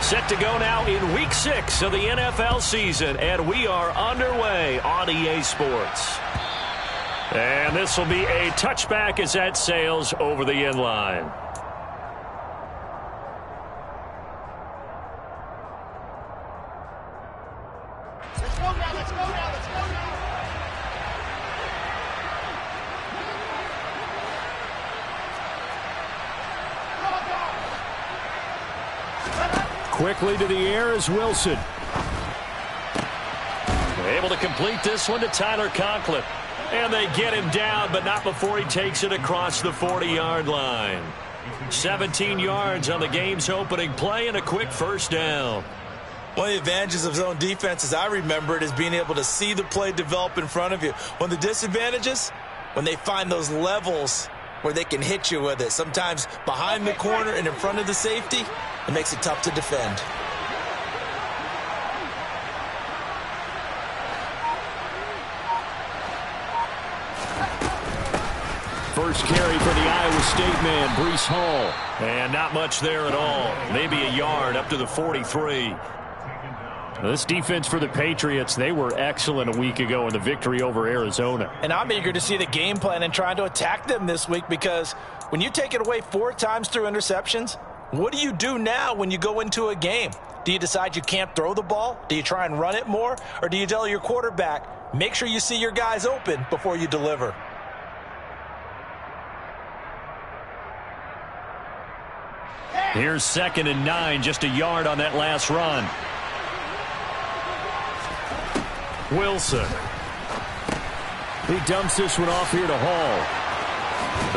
Set to go now in Week 6 of the NFL season, and we are underway on EA Sports. And this will be a touchback as that sails over the end line. Let's go now, let's go now, let's go now. Quickly to the air is Wilson. Able to complete this one to Tyler Conklin. And they get him down, but not before he takes it across the 40-yard line. 17 yards on the game's opening play and a quick first down. One of the advantages of zone defense, as I remember it, is being able to see the play develop in front of you. One of the disadvantages, when they find those levels where they can hit you with it. Sometimes behind the corner and in front of the safety, it makes it tough to defend. First carry for the Iowa State man, Breece Hall. And not much there at all. Maybe a yard up to the 43. This defense for the Patriots, they were excellent a week ago in the victory over Arizona. And I'm eager to see the game plan and trying to attack them this week, because when you take it away 4 times through interceptions, what do you do now when you go into a game? Do you decide you can't throw the ball? Do you try and run it more? Or do you tell your quarterback, make sure you see your guys open before you deliver? Here's 2nd and 9, just a yard on that last run. Wilson. He dumps this one off here to Hall.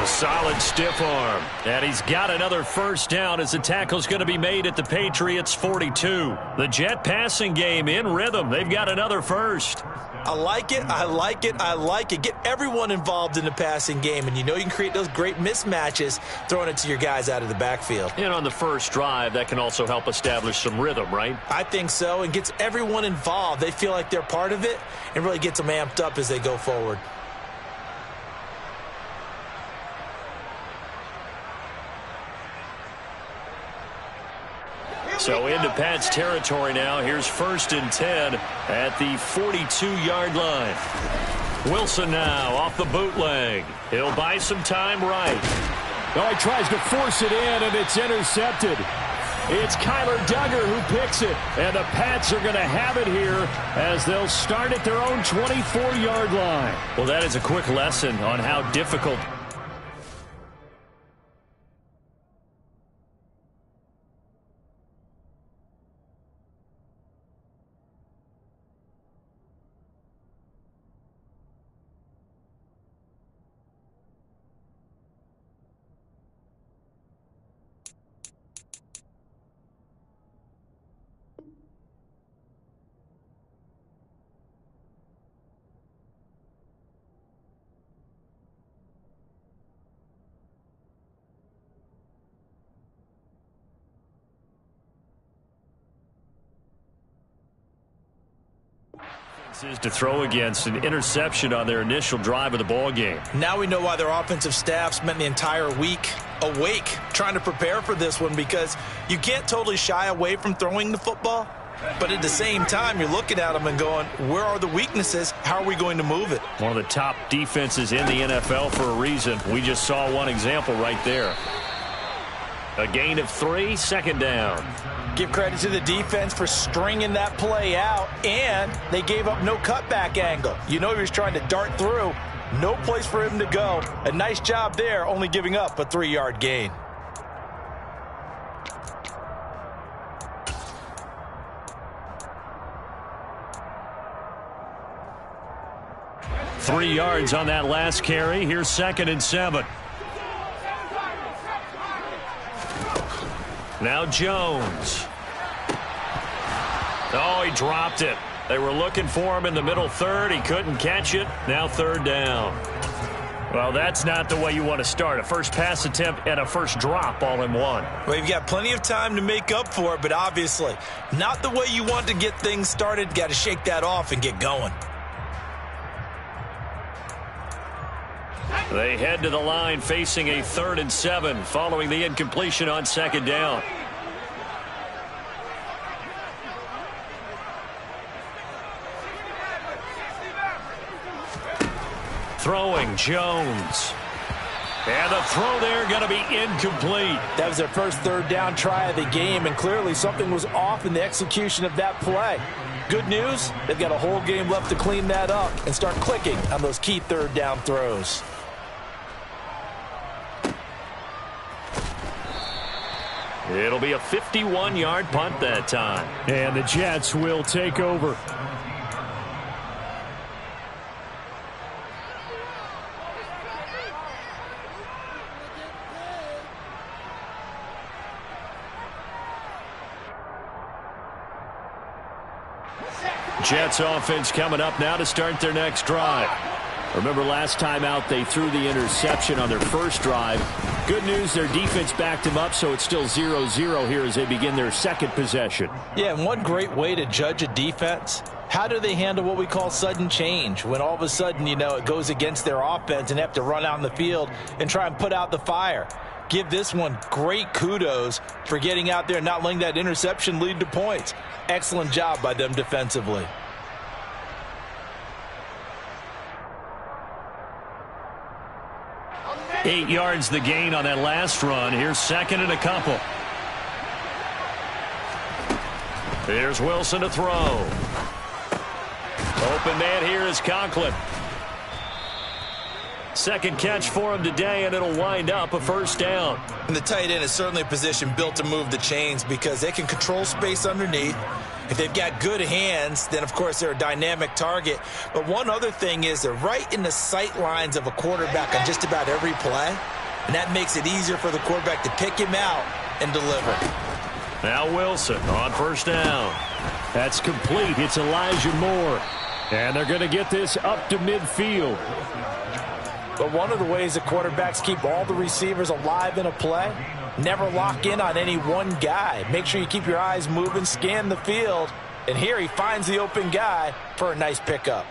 A solid stiff arm. And he's got another first down as the tackle's going to be made at the Patriots 42. The Jet passing game in rhythm. They've got another first. I like it, I like it, I like it. Get everyone involved in the passing game, and you know you can create those great mismatches throwing it to your guys out of the backfield. And on the first drive, that can also help establish some rhythm, right? I think so, and gets everyone involved. They feel like they're part of it and really gets them amped up as they go forward. So into Pat's territory now. Here's 1st and 10 at the 42-yard line. Wilson now off the bootleg. He'll buy some time right. Oh, he tries to force it in, and it's intercepted. It's Kyler Duggar who picks it, and the Pats are going to have it here as they'll start at their own 24-yard line. Well, that is a quick lesson on how difficult is to throw against, an interception on their initial drive of the ball game. Now we know why their offensive staff spent the entire week awake trying to prepare for this one, because you can't totally shy away from throwing the football, but at the same time you're looking at them and going, where are the weaknesses? How are we going to move it? One of the top defenses in the NFL for a reason. We just saw one example right there. A gain of 3, 2nd down. Give credit to the defense for stringing that play out, and they gave up no cutback angle. You know he was trying to dart through. No place for him to go. A nice job there, only giving up a 3-yard gain. Three yards on that last carry. Here's 2nd and 7. Now Jones. Oh, he dropped it. They were looking for him in the middle third. He couldn't catch it. Now 3rd down. Well, that's not the way you want to start. A first pass attempt and a first drop all in one. Well, you've got plenty of time to make up for it, but obviously not the way you want to get things started. Got to shake that off and get going. They head to the line facing a 3rd and 7 following the incompletion on 2nd down. Throwing, Jones. And the throw there going to be incomplete. That was their first third down try of the game, and clearly something was off in the execution of that play. Good news, they've got a whole game left to clean that up and start clicking on those key third down throws. It'll be a 51-yard punt that time. And the Jets will take over. Jets offense coming up now to start their next drive. Remember last time out they threw the interception on their first drive. Good news, their defense backed them up, so it's still 0-0 here as they begin their second possession. Yeah, and one great way to judge a defense, how do they handle what we call sudden change? When all of a sudden, you know, it goes against their offense and they have to run out in the field and try and put out the fire. Give this one great kudos for getting out there and not letting that interception lead to points. Excellent job by them defensively. Eight yards the gain on that last run. Here's second and a couple. Here's Wilson to throw. Open man here is Conklin. Second catch for him today, and it'll wind up a first down. And the tight end is certainly a position built to move the chains because they can control space underneath. If they've got good hands, then, of course, they're a dynamic target. But one other thing is they're right in the sight lines of a quarterback on just about every play, and that makes it easier for the quarterback to pick him out and deliver. Now Wilson on first down. That's complete. It's Elijah Moore. And they're going to get this up to midfield. But one of the ways that quarterbacks keep all the receivers alive in a play, never lock in on any one guy. Make sure you keep your eyes moving, scan the field. And here he finds the open guy for a nice pickup.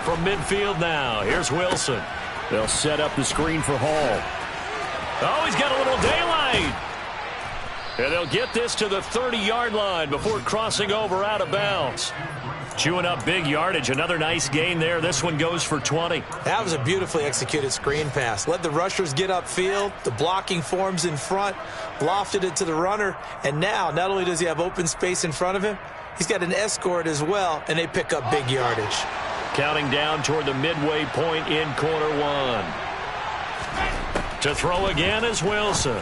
From midfield now, here's Wilson. They'll set up the screen for Hall. Oh, he's got a little daylight. And they'll get this to the 30-yard line before crossing over out of bounds. Chewing up big yardage. Another nice gain there. This one goes for 20. That was a beautifully executed screen pass. Let the rushers get upfield. The blocking forms in front. Lofted it to the runner. And now, not only does he have open space in front of him, he's got an escort as well, and they pick up big yardage. Counting down toward the midway point in quarter one. To throw again is Wilson.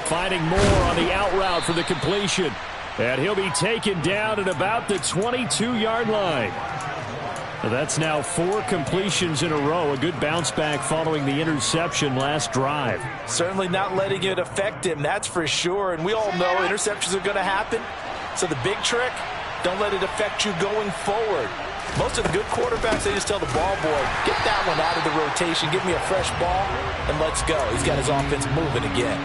Finding Moore on the out route for the completion. And he'll be taken down at about the 22-yard line. That's now 4 completions in a row. A good bounce back following the interception last drive. Certainly not letting it affect him, that's for sure. And we all know interceptions are going to happen. So the big trick, don't let it affect you going forward. Most of the good quarterbacks, they just tell the ball boy, get that one out of the rotation, give me a fresh ball, and let's go. He's got his offense moving again.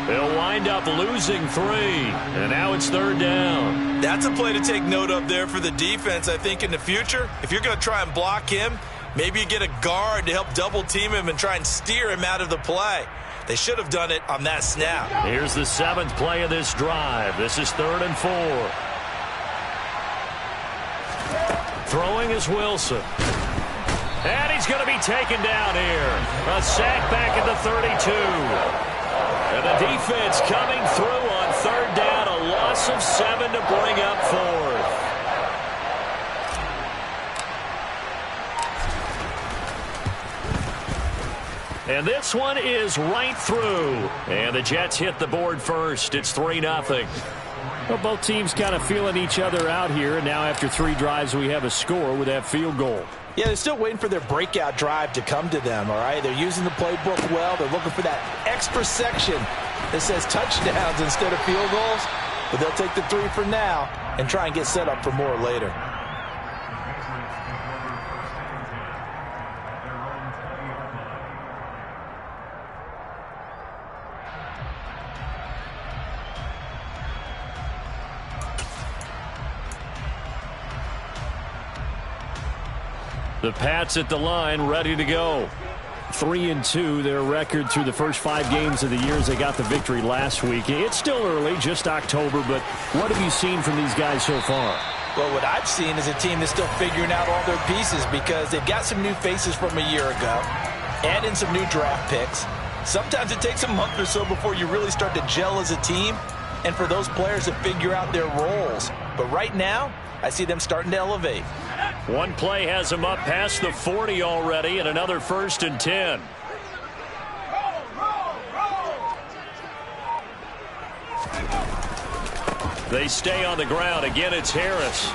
They'll wind up losing 3, and now it's third down. That's a play to take note of there for the defense, I think, in the future. If you're going to try and block him, maybe you get a guard to help double-team him and try and steer him out of the play. They should have done it on that snap. Here's the 7th play of this drive. This is 3rd and 4. Throwing is Wilson. And he's going to be taken down here. A sack back at the 32. And the defense coming through on third down. A loss of 7 to bring up 4th. And this one is right through. And the Jets hit the board first. It's 3-0. Well, both teams kind of feeling each other out here. And now after 3 drives, we have a score with that field goal. Yeah, they're still waiting for their breakout drive to come to them, all right? They're using the playbook well. They're looking for that extra section that says touchdowns instead of field goals. But they'll take the 3 for now and try and get set up for more later. The Pats at the line, ready to go. 3-2, their record through the first 5 games of the year as they got the victory last week. It's still early, just October, but what have you seen from these guys so far? Well, what I've seen is a team that's still figuring out all their pieces because they've got some new faces from a year ago, add in some new draft picks. Sometimes it takes a month or so before you really start to gel as a team and for those players to figure out their roles. But right now, I see them starting to elevate. One play has them up past the 40 already, and another 1st and 10. They stay on the ground. Again, it's Harris.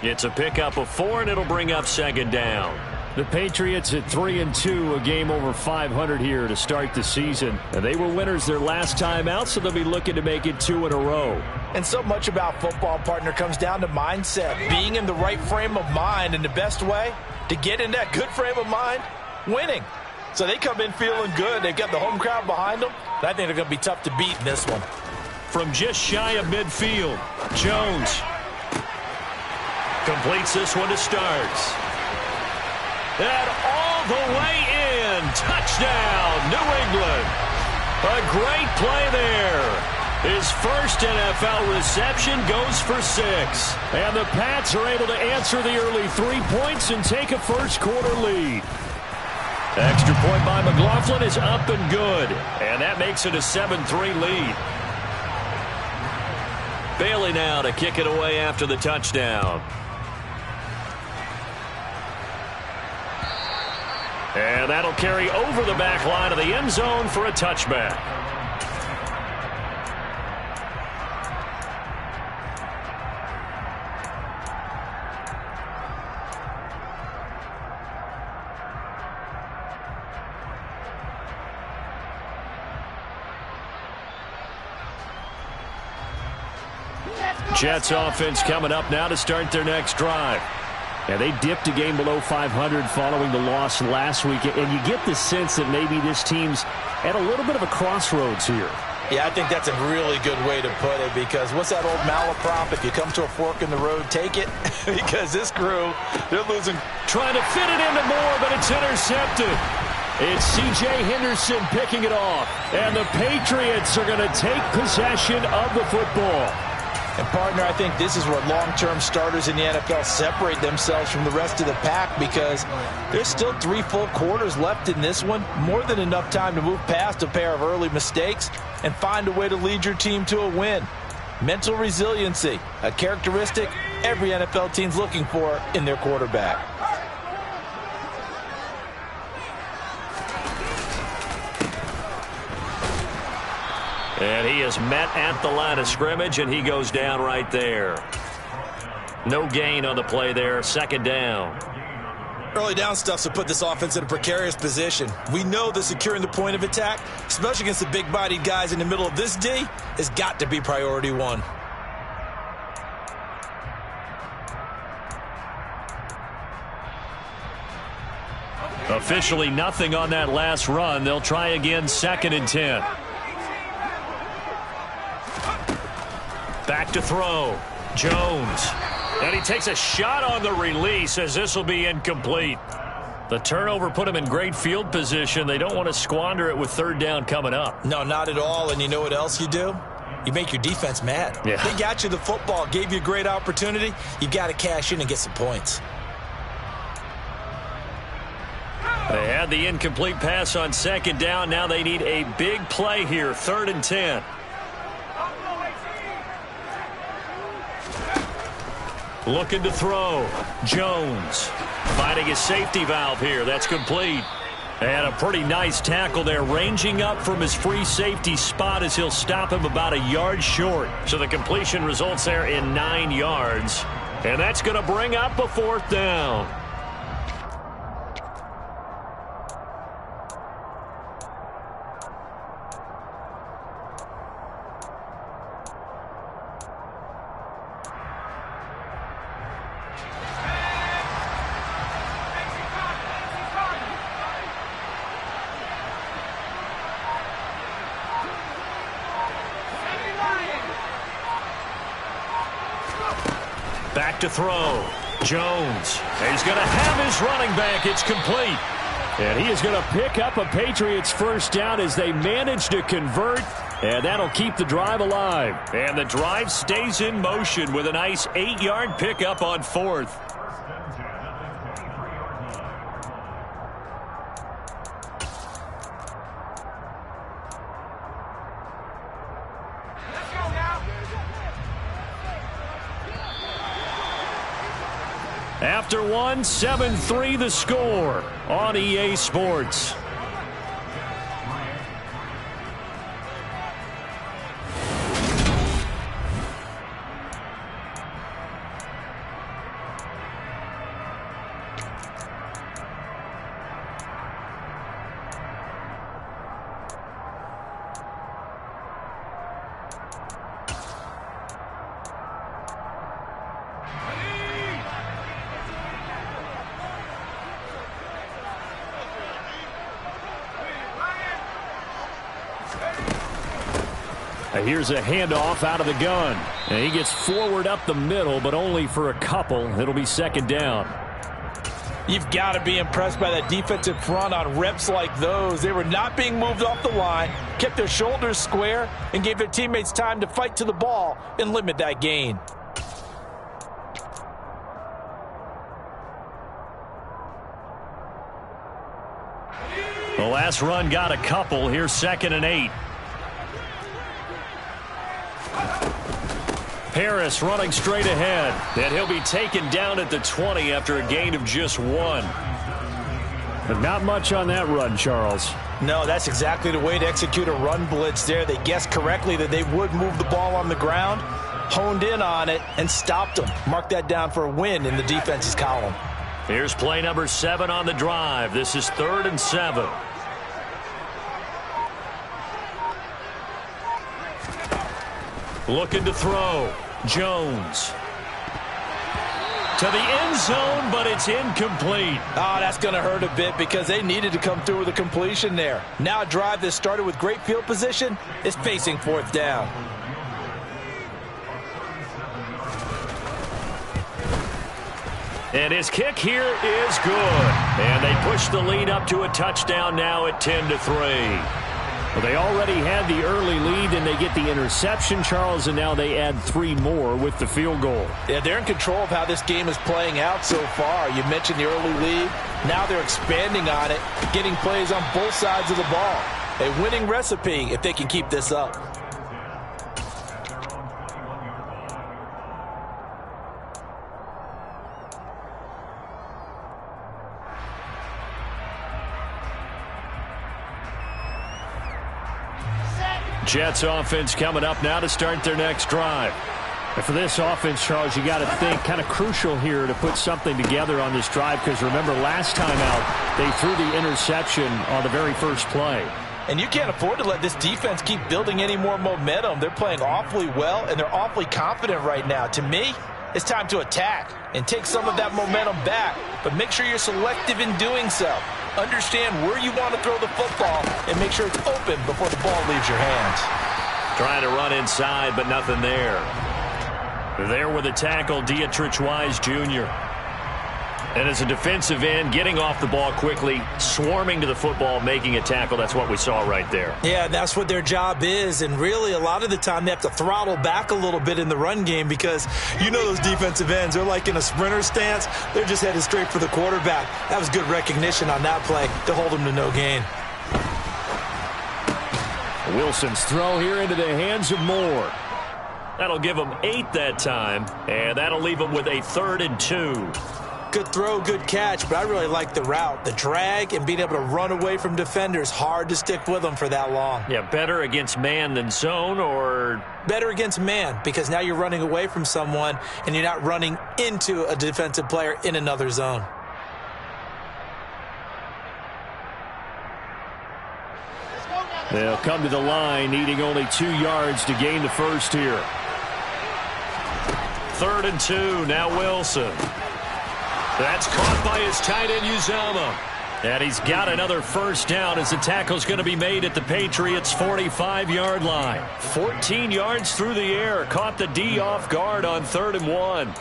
It's a pickup of 4, and it'll bring up 2nd down. The Patriots at 3-2, a game over 500 here to start the season. And they were winners their last time out, so they'll be looking to make it 2 in a row. And so much about football, partner, comes down to mindset. Being in the right frame of mind, and the best way to get in that good frame of mind, winning. So they come in feeling good. They've got the home crowd behind them. And I think they're going to be tough to beat in this one. From just shy of midfield, Jones completes this one to Starks. And all the way in. Touchdown, New England. A great play there. His first NFL reception goes for 6. And the Pats are able to answer the early 3 points and take a first-quarter lead. Extra point by McLaughlin is up and good. And that makes it a 7-3 lead. Bailey now to kick it away after the touchdown. And that'll carry over the back line of the end zone for a touchback. Jets offense coming up now to start their next drive. And they dipped a game below 500 following the loss last week. And you get the sense that maybe this team's at a little bit of a crossroads here. Yeah, I think that's a really good way to put it because what's that old malaprop? If you come to a fork in the road, take it. Because this crew, they're losing. Trying to fit it into Moore, but it's intercepted. It's C.J. Henderson picking it off. And the Patriots are going to take possession of the football. And, partner, I think this is where long-term starters in the NFL separate themselves from the rest of the pack because there's still 3 full quarters left in this one. More than enough time to move past a pair of early mistakes and find a way to lead your team to a win. Mental resiliency, a characteristic every NFL team's looking for in their quarterback. And he is met at the line of scrimmage, and he goes down right there. No gain on the play there, 2nd down. Early down stuff's to put this offense in a precarious position. We know that securing the point of attack, especially against the big-bodied guys in the middle of this D, has got to be priority 1. Officially nothing on that last run. They'll try again, 2nd and 10. Back to throw. Jones. And he takes a shot on the release as this will be incomplete. The turnover put him in great field position. They don't want to squander it with 3rd down coming up. No, not at all. And you know what else you do? You make your defense mad. Yeah. They got you the football, gave you a great opportunity. You got to cash in and get some points. They had the incomplete pass on 2nd down. Now they need a big play here, 3rd and 10. Looking to throw. Jones finding his safety valve here. That's complete. And a pretty nice tackle there, ranging up from his free safety spot as he'll stop him about a yard short. So the completion results there in 9 yards. And that's going to bring up a 4th down. Back to throw. Jones. He's going to have his running back. It's complete. And he is going to pick up a Patriots first down as they manage to convert. And that'll keep the drive alive. And the drive stays in motion with a nice 8-yard pickup on 4th. After one, 7-3 the score on EA Sports. Here's a handoff out of the gun. And he gets forward up the middle, but only for a couple. It'll be second down. You've got to be impressed by that defensive front on reps like those. They were not being moved off the line, kept their shoulders square, and gave their teammates time to fight to the ball and limit that gain. The last run got a couple. Here's 2nd and 8. Harris running straight ahead. And he'll be taken down at the 20 after a gain of just 1. But not much on that run, Charles. No, that's exactly the way to execute a run blitz there. They guessed correctly that they would move the ball on the ground, honed in on it, and stopped them. Mark that down for a win in the defense's column. Here's play number 7 on the drive. This is 3rd and 7. Looking to throw. Jones. To the end zone, but it's incomplete. Oh, that's going to hurt a bit because they needed to come through with a completion there. Now a drive that started with great field position is facing 4th down. And his kick here is good. And they push the lead up to a touchdown now at 10-3. Well, they already had the early lead, and they get the interception, Charles, and now they add 3 more with the field goal. Yeah, they're in control of how this game is playing out so far. You mentioned the early lead. Now they're expanding on it, getting plays on both sides of the ball. A winning recipe if they can keep this up. Jets offense coming up now to start their next drive. And for this offense, Charles, you got to think kind of crucial here to put something together on this drive because remember last time out they threw the interception on the very first play. And you can't afford to let this defense keep building any more momentum. They're playing awfully well and they're awfully confident right now. To me, it's time to attack and take some of that momentum back, but make sure you're selective in doing so. Understand where you want to throw the football and make sure it's open before the ball leaves your hands. Trying to run inside, but nothing there. There with the tackle, Dietrich Wise Jr. And as a defensive end, getting off the ball quickly, swarming to the football, making a tackle. That's what we saw right there. Yeah, that's what their job is. And really, a lot of the time, they have to throttle back a little bit in the run game because you know those defensive ends, they're like in a sprinter stance. They're just headed straight for the quarterback. That was good recognition on that play to hold them to no gain. Wilson's throw here into the hands of Moore. That'll give them 8 that time, and that'll leave them with a 3rd and 2. Good throw, good catch, but I really like the route. The drag and being able to run away from defenders, hard to stick with them for that long. Yeah, better against man than zone, or? Better against man, because now you're running away from someone and you're not running into a defensive player in another zone. They'll come to the line, needing only 2 yards to gain the first here. 3rd and 2, now Wilson. That's caught by his tight end, Uzama. And he's got another first down as the tackle's going to be made at the Patriots' 45-yard line. 14 yards through the air. Caught the D off guard on 3rd and 1.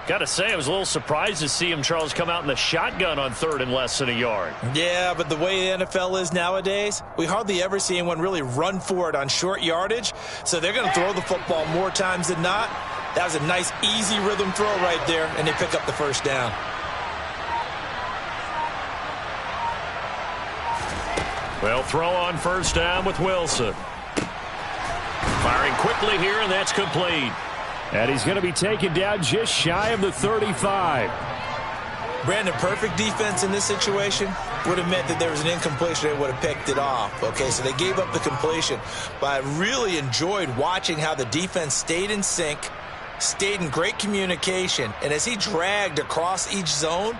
Got to say, I was a little surprised to see him, Charles, come out in the shotgun on 3rd and less than a yard. Yeah, but the way the NFL is nowadays, we hardly ever see anyone really run for it on short yardage. So they're going to throw the football more times than not. That was a nice, easy rhythm throw right there, and they pick up the first down. Well, throw on first down with Wilson. Firing quickly here, and that's complete. And he's going to be taken down just shy of the 35. Brandon, perfect defense in this situation would have meant that there was an incompletion. They would have picked it off. Okay, so they gave up the completion. But I really enjoyed watching how the defense stayed in sync, stayed in great communication. And as he dragged across each zone,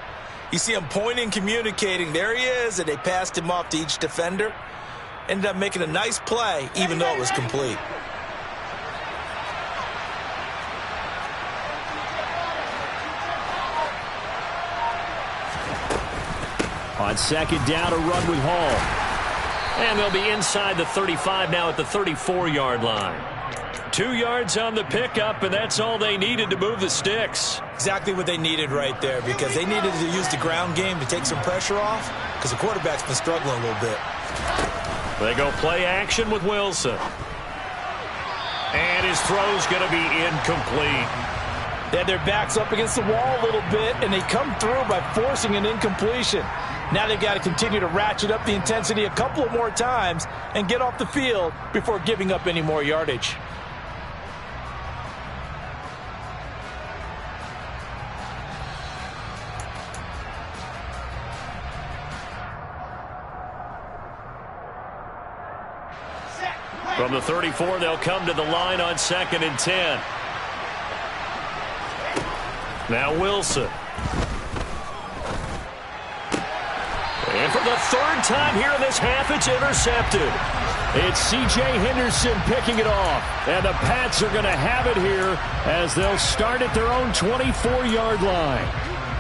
you see him pointing, communicating. There he is, and they passed him off to each defender. Ended up making a nice play, even though it was complete. On second down, a run with Hall. And they'll be inside the 35 now at the 34-yard line. 2 yards on the pickup, and that's all they needed to move the sticks. Exactly what they needed right there, because they needed to use the ground game to take some pressure off, because the quarterback's been struggling a little bit. They go play action with Wilson. And his throw's going to be incomplete. They had their backs up against the wall a little bit, and they come through by forcing an incompletion. Now they've got to continue to ratchet up the intensity a couple of more times and get off the field before giving up any more yardage. From the 34, they'll come to the line on 2nd and 10. Now Wilson. And for the 3rd time here in this half, it's intercepted. It's C.J. Henderson picking it off. And the Pats are going to have it here as they'll start at their own 24-yard line.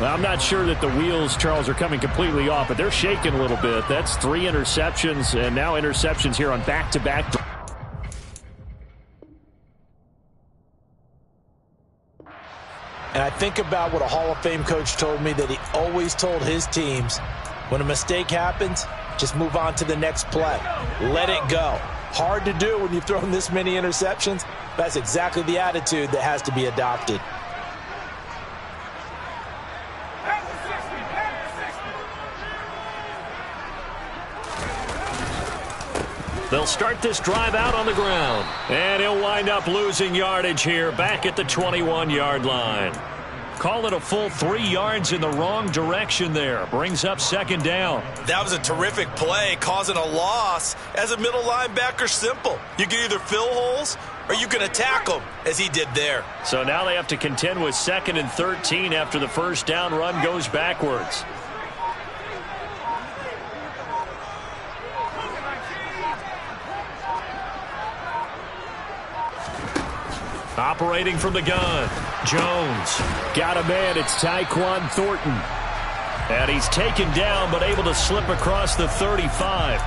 Well, I'm not sure that the wheels, Charles, are coming completely off, but they're shaking a little bit. That's 3 interceptions, and now interceptions here on back-to-back. And I think about what a Hall of Fame coach told me, that he always told his teams, when a mistake happens, just move on to the next play. Let it go. Hard to do when you've thrown this many interceptions. That's exactly the attitude that has to be adopted. They'll start this drive out on the ground. And he'll wind up losing yardage here back at the 21-yard line. Call it a full 3 yards in the wrong direction there. Brings up 2nd down. That was a terrific play, causing a loss. As a middle linebacker, simple. You can either fill holes or you can attack them, as he did there. So now they have to contend with 2nd and 13 after the first down run goes backwards. Operating from the gun, Jones. Got a man, it's Tyquan Thornton. And he's taken down, but able to slip across the 35.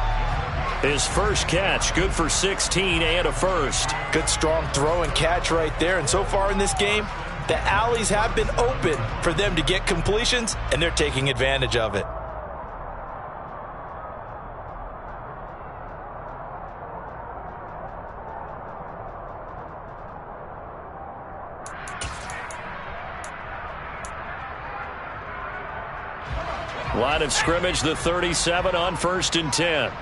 His first catch, good for 16 and a first. Good strong throw and catch right there. And so far in this game, the alleys have been open for them to get completions, and they're taking advantage of it. Line of scrimmage, the 37 on 1st and 10.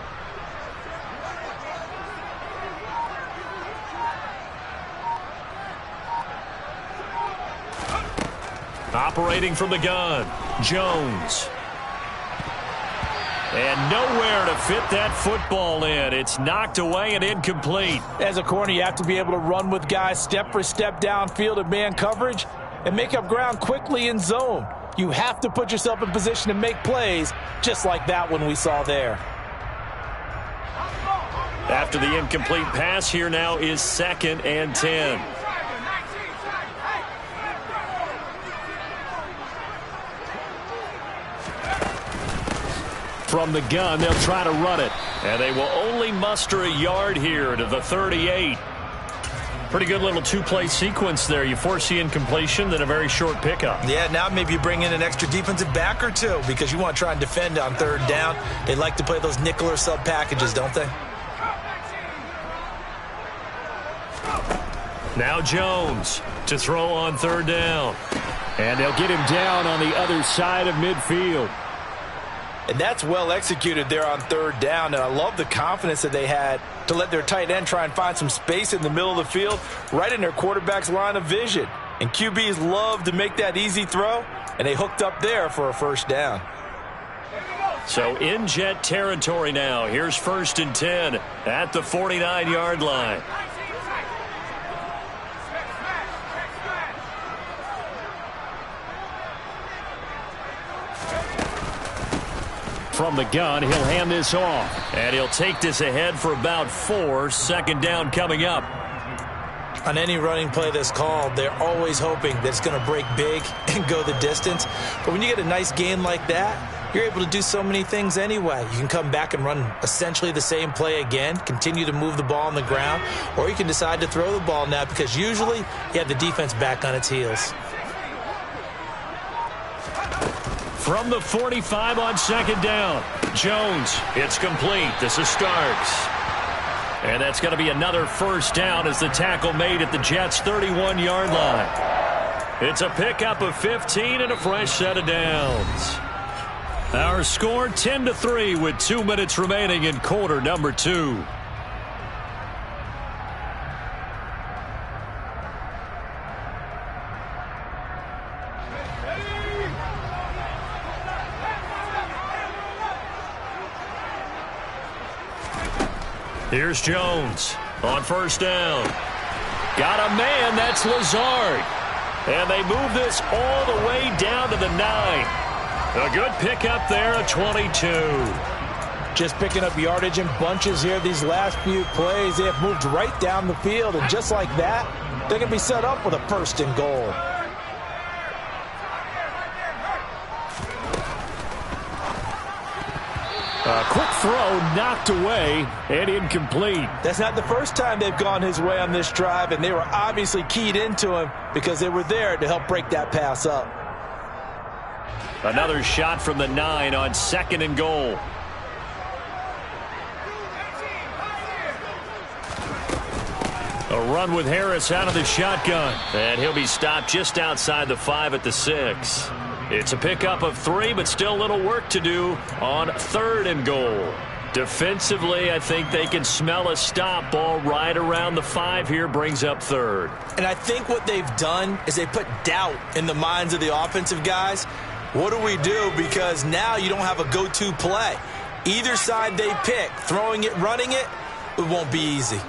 Operating from the gun, Jones. And nowhere to fit that football in. It's knocked away and incomplete. As a corner, you have to be able to run with guys step for step downfield in man coverage and make up ground quickly in zone. You have to put yourself in position to make plays, just like that one we saw there. After the incomplete pass, here now is 2nd and 10. From the gun, they'll try to run it. And they will only muster a yard here to the 38. Pretty good little two-play sequence there. You force the incompletion, then a very short pickup. Yeah, now maybe you bring in an extra defensive back or two because you want to try and defend on third down. They like to play those nickel or sub packages, don't they? Now Jones to throw on third down. And they'll get him down on the other side of midfield. And that's well executed there on third down. And I love the confidence that they had to let their tight end try and find some space in the middle of the field, right in their quarterback's line of vision. And QBs love to make that easy throw, and they hooked up there for a first down. So in Jet territory now. Here's 1st and 10 at the 49-yard line. From the gun, he'll hand this off. And he'll take this ahead for about 4. 2nd down coming up. On any running play that's called, they're always hoping that it's going to break big and go the distance. But when you get a nice gain like that, you're able to do so many things anyway. You can come back and run essentially the same play again, continue to move the ball on the ground, or you can decide to throw the ball now because usually you have the defense back on its heels. From the 45 on 2nd down. Jones, it's complete. This is Starks. And that's going to be another first down as the tackle made at the Jets' 31-yard line. It's a pickup of 15 and a fresh set of downs. Our score 10-3 with 2 minutes remaining in quarter number 2. Here's Jones on first down. Got a man, that's Lazard. And they move this all the way down to the 9. A good pickup there at 22. Just picking up yardage in bunches here these last few plays. They have moved right down the field, and just like that, they can be set up with a 1st and goal. A quick throw knocked away and incomplete. That's not the first time they've gone his way on this drive, and they were obviously keyed into him because they were there to help break that pass up. Another shot from the 9 on 2nd and goal. A run with Harris out of the shotgun. And he'll be stopped just outside the 5 at the 6. It's a pickup of 3, but still a little work to do on 3rd and goal. Defensively, I think they can smell a stop. Ball right around the 5 here, brings up 3rd. And I think what they've done is they put doubt in the minds of the offensive guys. What do we do? Because now you don't have a go-to play. Either side they pick, throwing it, running it, it won't be easy.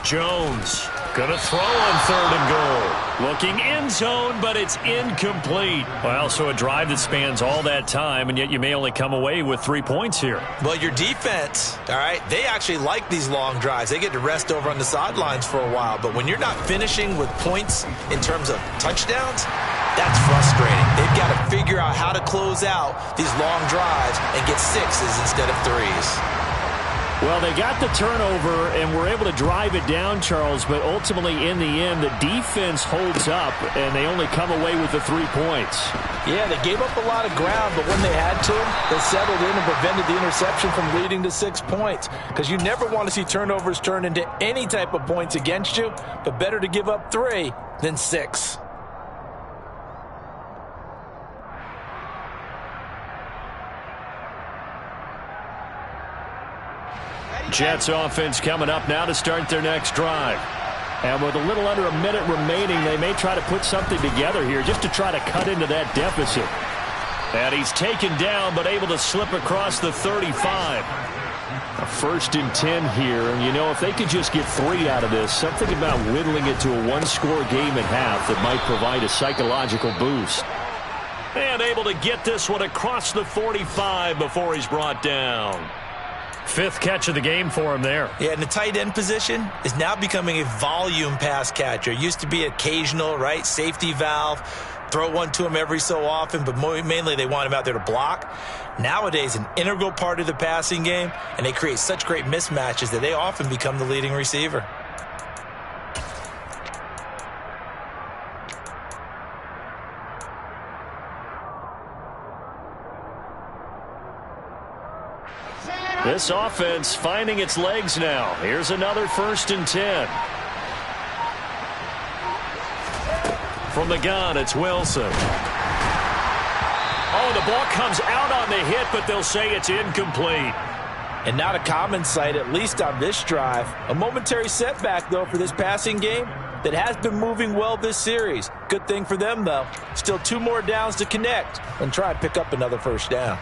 Jones gonna throw on 3rd and goal. Looking end zone, but it's incomplete. Well, so a drive that spans all that time, and yet you may only come away with 3 points here. Well, your defense, all right, they actually like these long drives. They get to rest over on the sidelines for a while. But when you're not finishing with points in terms of touchdowns, that's frustrating. They've got to figure out how to close out these long drives and get 6s instead of 3s. Well, they got the turnover and were able to drive it down, Charles, but ultimately in the end, the defense holds up, and they only come away with the 3 points. Yeah, they gave up a lot of ground, but when they had to, they settled in and prevented the interception from leading to 6 points. Because you never want to see turnovers turn into any type of points against you, but better to give up 3 than 6. Jets offense coming up now to start their next drive. And with a little under a minute remaining, they may try to put something together here just to try to cut into that deficit. And he's taken down, but able to slip across the 35. A 1st and 10 here. And, you know, if they could just get 3 out of this, something about whittling it to a 1-score game at half that might provide a psychological boost. And able to get this one across the 45 before he's brought down. 5th catch of the game for him there. Yeah, and the tight end position is now becoming a volume pass catcher. Used to be occasional, right? Safety valve. Throw one to him every so often, but mainly they want him out there to block. Nowadays, an integral part of the passing game, and they create such great mismatches that they often become the leading receiver. This offense finding its legs now. Here's another 1st and 10. From the gun, it's Wilson. Oh, the ball comes out on the hit, but they'll say it's incomplete. And not a common sight, at least on this drive. A momentary setback, though, for this passing game that has been moving well this series. Good thing for them, though. Still 2 more downs to connect and try and pick up another 1st down.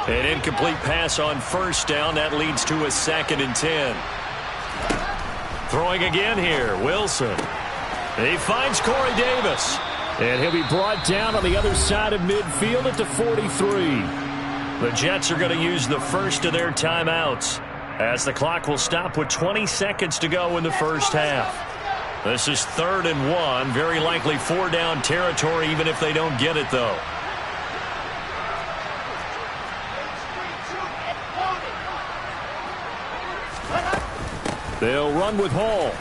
An incomplete pass on 1st down. That leads to a 2nd and 10. Throwing again here, Wilson. He finds Corey Davis. And he'll be brought down on the other side of midfield at the 43. The Jets are going to use the first of their timeouts, as the clock will stop with 20 seconds to go in the 1st half. This is 3rd and 1. Very likely 4-down territory, even if they don't get it, though. They'll run with Hall.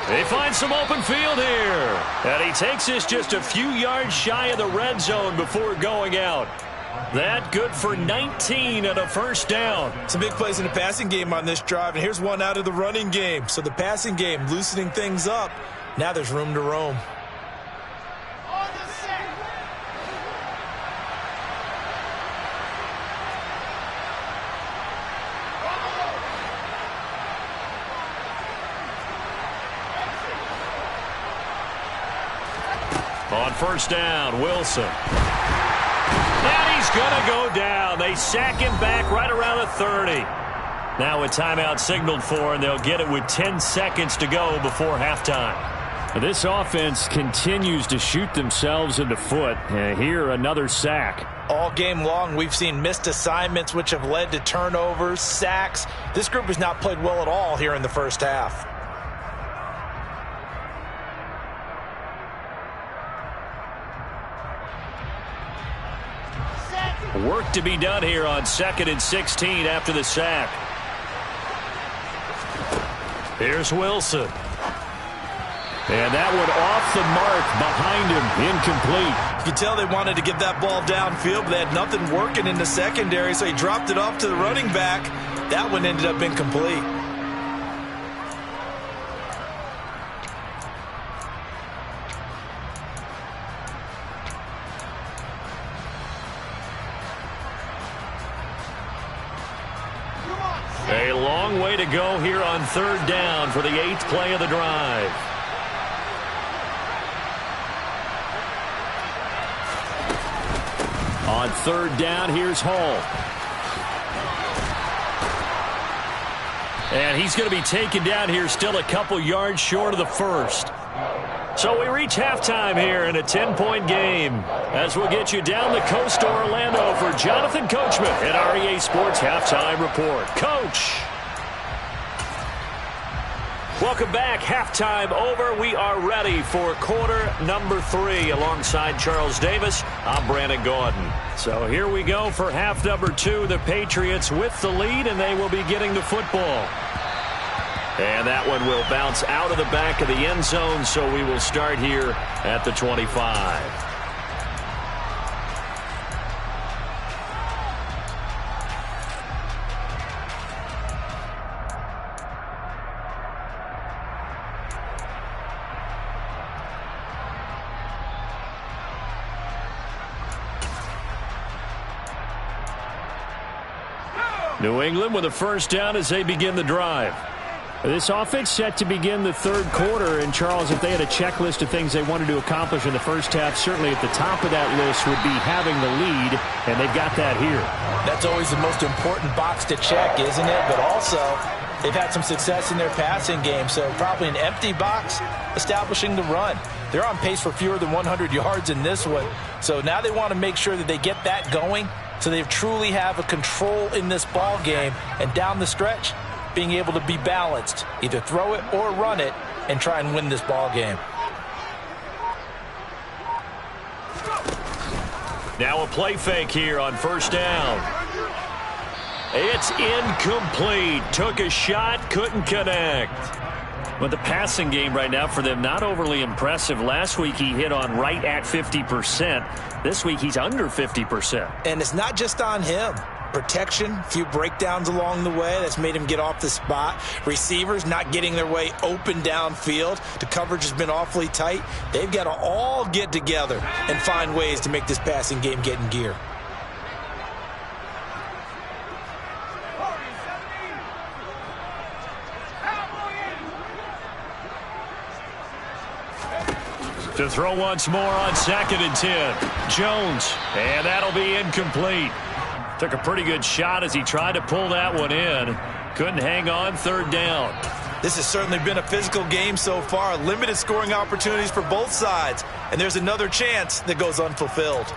They find some open field here. And he takes this just a few yards shy of the red zone before going out. That good for 19 and a 1st down. Some big plays in the passing game on this drive, and here's one out of the running game. So the passing game loosening things up. Now there's room to roam. On 1st down, Wilson. And he's going to go down. They sack him back right around the 30. Now a timeout signaled for, and they'll get it with 10 seconds to go before halftime. This offense continues to shoot themselves in the foot. And here, another sack. All game long, we've seen missed assignments, which have led to turnovers, sacks. This group has not played well at all here in the 1st half. Work to be done here on 2nd and 16 after the sack. Here's Wilson. And that one off the mark behind him, incomplete. You can tell they wanted to get that ball downfield, but they had nothing working in the secondary, so he dropped it off to the running back. That one ended up incomplete. A long way to go here on 3rd down for the 8th play of the drive. On 3rd down, here's Hall. And he's going to be taken down here still a couple yards short of the 1st. So we reach halftime here in a 10-point game, as we'll get you down the coast to Orlando for Jonathan Coachman at REA Sports Halftime Report. Coach! Welcome back. Halftime over. We are ready for quarter number 3 alongside Charles Davis. I'm Brandon Gordon. So here we go for half number 2. The Patriots with the lead, and they will be getting the football. And that one will bounce out of the back of the end zone, so we will start here at the 25. New England with a 1st down as they begin the drive. This offense set to begin the 3rd quarter. And, Charles, if they had a checklist of things they wanted to accomplish in the 1st half, certainly at the top of that list would be having the lead, and they've got that here. That's always the most important box to check, isn't it? But also, they've had some success in their passing game, so probably an empty box establishing the run. They're on pace for fewer than 100 yards in this one, so now they want to make sure that they get that going so they truly have a control in this ball game, and down the stretch, being able to be balanced, either throw it or run it, and try and win this ball game. Now a play fake here on 1st down. It's incomplete. Took a shot, couldn't connect. Well, the passing game right now for them, not overly impressive. Last week he hit on right at 50%. This week he's under 50%. And it's not just on him. Protection, a few breakdowns along the way that's made him get off the spot. Receivers not getting their way open downfield. The coverage has been awfully tight. They've got to all get together and find ways to make this passing game get in gear. To throw once more on 2nd and 10. Jones, and that'll be incomplete. Took a pretty good shot as he tried to pull that one in. Couldn't hang on, 3rd down. This has certainly been a physical game so far. Limited scoring opportunities for both sides. And there's another chance that goes unfulfilled.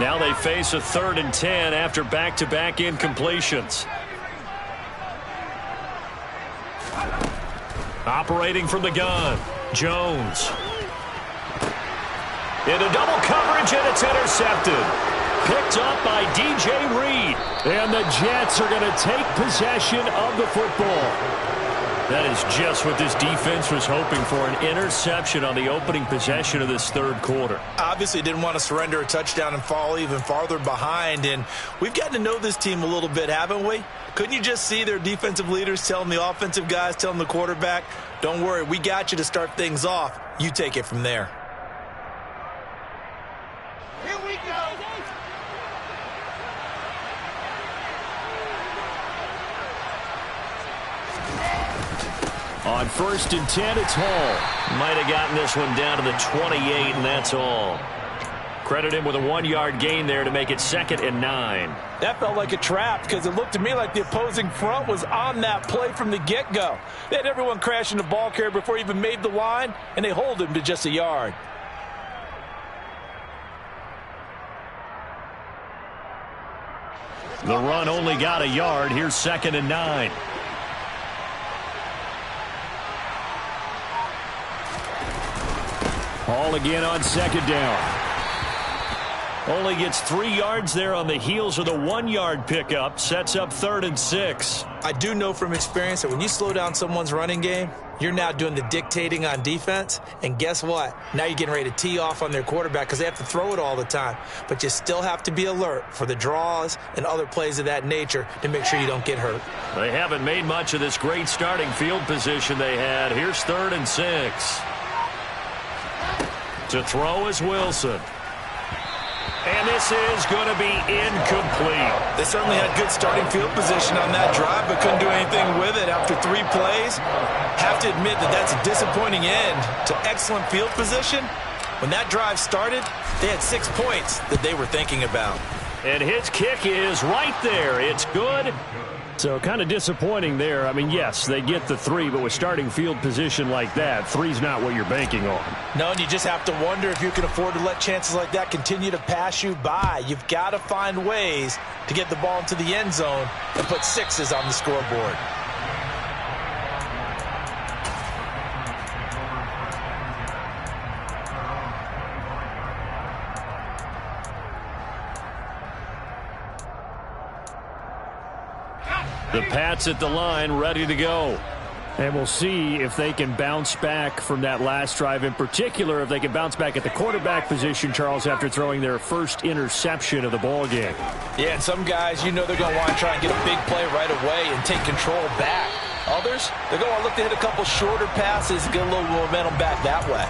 Now they face a 3rd and 10 after back-to-back incompletions. Operating from the gun, Jones. Into double coverage, and it's intercepted. Picked up by DJ Reed. And the Jets are going to take possession of the football. That is just what this defense was hoping for, an interception on the opening possession of this 3rd quarter. Obviously didn't want to surrender a touchdown and fall even farther behind. And we've gotten to know this team a little bit, haven't we? Couldn't you just see their defensive leaders telling the offensive guys, telling the quarterback, don't worry, we got you to start things off. You take it from there. Here we go. On 1st and 10, it's Hall. Might have gotten this one down to the 28, and that's all. Credit him with a 1-yard gain there to make it 2nd and 9. That felt like a trap because it looked to me like the opposing front was on that play from the get-go. They had everyone crashing the ball carrier before he even made the line, and they hold him to just a yard. The run only got a yard. Here's 2nd and 9. Hall again on 2nd down. Only gets 3 yards there on the heels of the 1-yard pickup. Sets up 3rd and 6. I do know from experience that when you slow down someone's running game, you're now doing the dictating on defense. And guess what? Now you're getting ready to tee off on their quarterback because they have to throw it all the time. But you still have to be alert for the draws and other plays of that nature to make sure you don't get hurt. They haven't made much of this great starting field position they had. Here's 3rd and 6. To throw is Wilson. And this is going to be incomplete. They certainly had good starting field position on that drive, but couldn't do anything with it after 3 plays. Have to admit that that's a disappointing end to excellent field position. When that drive started, they had 6 points that they were thinking about. And his kick is right there. It's good. So kind of disappointing there. I mean, yes, they get the 3, but with starting field position like that, 3's not what you're banking on. No, and you just have to wonder if you can afford to let chances like that continue to pass you by. You've got to find ways to get the ball into the end zone and put 6s on the scoreboard. The Pats at the line, ready to go. And we'll see if they can bounce back from that last drive, in particular, if they can bounce back at the quarterback position, Charles, after throwing their first interception of the ball game. Yeah, and some guys, you know they're going to want to try and get a big play right away and take control back. Others, they're going to look to hit a couple shorter passes and get a little momentum back that way.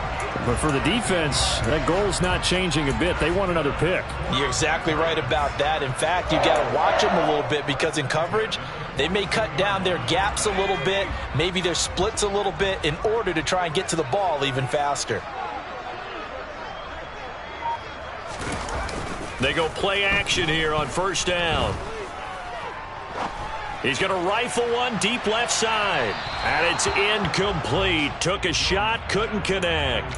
But for the defense, that goal's not changing a bit. They want another pick. You're exactly right about that. In fact, you got to watch them a little bit because in coverage, they may cut down their gaps a little bit, maybe their splits a little bit in order to try and get to the ball even faster. They go play action here on 1st down. He's going to rifle one deep left side. And it's incomplete. Took a shot, couldn't connect.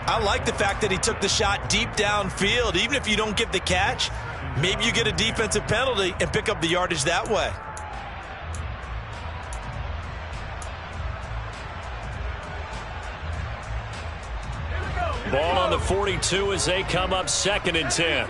I like the fact that he took the shot deep downfield. Even if you don't get the catch, maybe you get a defensive penalty and pick up the yardage that way. Ball on the 42 as they come up 2nd and 10.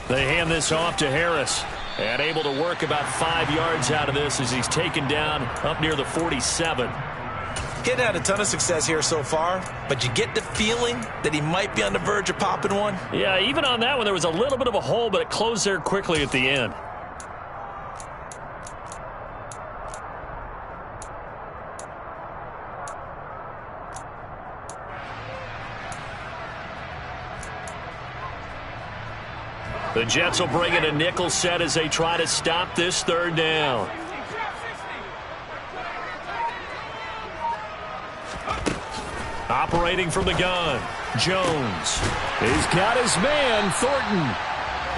They hand this off to Harris. And able to work about 5 yards out of this as he's taken down up near the 47. He hadn't had a ton of success here so far, but you get the feeling that he might be on the verge of popping one. Yeah, even on that one, there was a little bit of a hole, but it closed there quickly at the end. The Jets will bring in a nickel set as they try to stop this 3rd down. Operating from the gun, Jones. He's got his man, Thornton.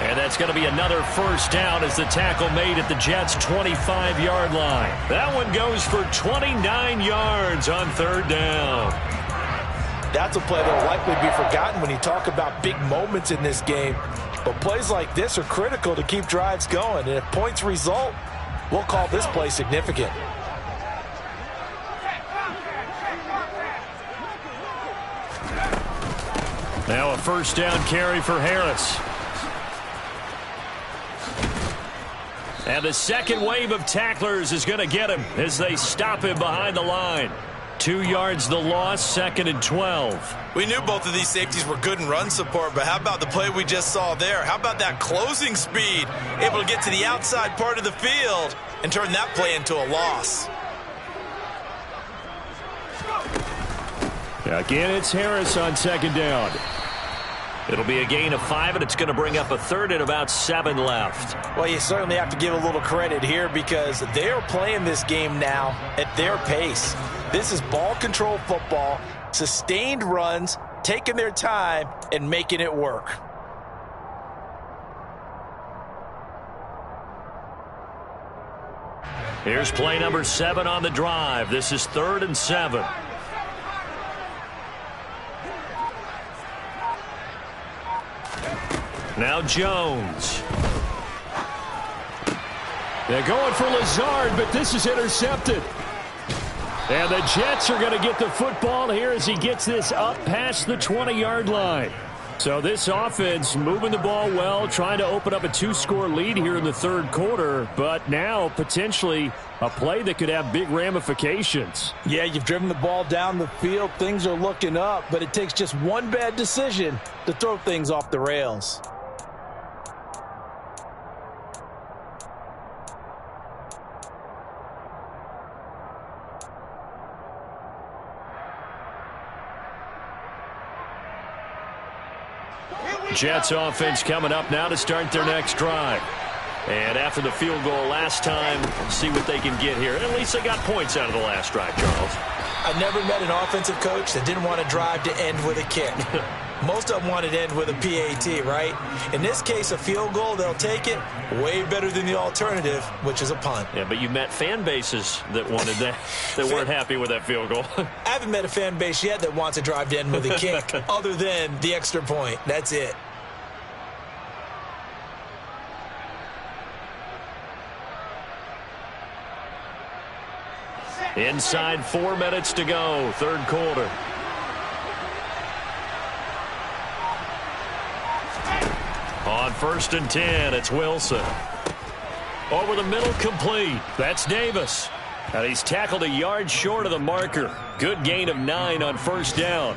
And that's going to be another 1st down as the tackle made at the Jets' 25-yard line. That one goes for 29 yards on 3rd down. That's a play that will likely be forgotten when you talk about big moments in this game. But plays like this are critical to keep drives going. And if points result, we'll call this play significant. Now a 1st down carry for Harris. And the 2nd wave of tacklers is going to get him as they stop him behind the line. 2 yards the loss, 2nd and 12. We knew both of these safeties were good in run support, but how about the play we just saw there? How about that closing speed? Able to get to the outside part of the field and turn that play into a loss. Again, it's Harris on 2nd down. It'll be a gain of 5, and it's going to bring up a 3rd and about 7 left. Well, you certainly have to give a little credit here because they're playing this game now at their pace. This is ball control football, sustained runs, taking their time, and making it work. Here's play number 7 on the drive. This is 3rd and 7. Now Jones. They're going for Lazard, but this is intercepted. And the Jets are going to get the football here as he gets this up past the 20-yard line. So this offense moving the ball well, trying to open up a 2-score lead here in the 3rd quarter, but now potentially a play that could have big ramifications. Yeah, you've driven the ball down the field. Things are looking up, but it takes just one bad decision to throw things off the rails. Jets offense coming up now to start their next drive. And after the field goal last time, see what they can get here. At least they got points out of the last drive, Charles. I never met an offensive coach that didn't want to drive to end with a kick. Most of them wanted to end with a PAT, right? In this case, a field goal, they'll take it. Way better than the alternative, which is a punt. Yeah, but you met fan bases that wanted that, that weren't happy with that field goal. I haven't met a fan base yet that wants to drive to end with a kick other than the extra point. That's it. Inside 4 minutes to go, 3rd quarter. On 1st and 10, it's Wilson. Over the middle, complete. That's Davis. And he's tackled a yard short of the marker. Good gain of 9 on 1st down.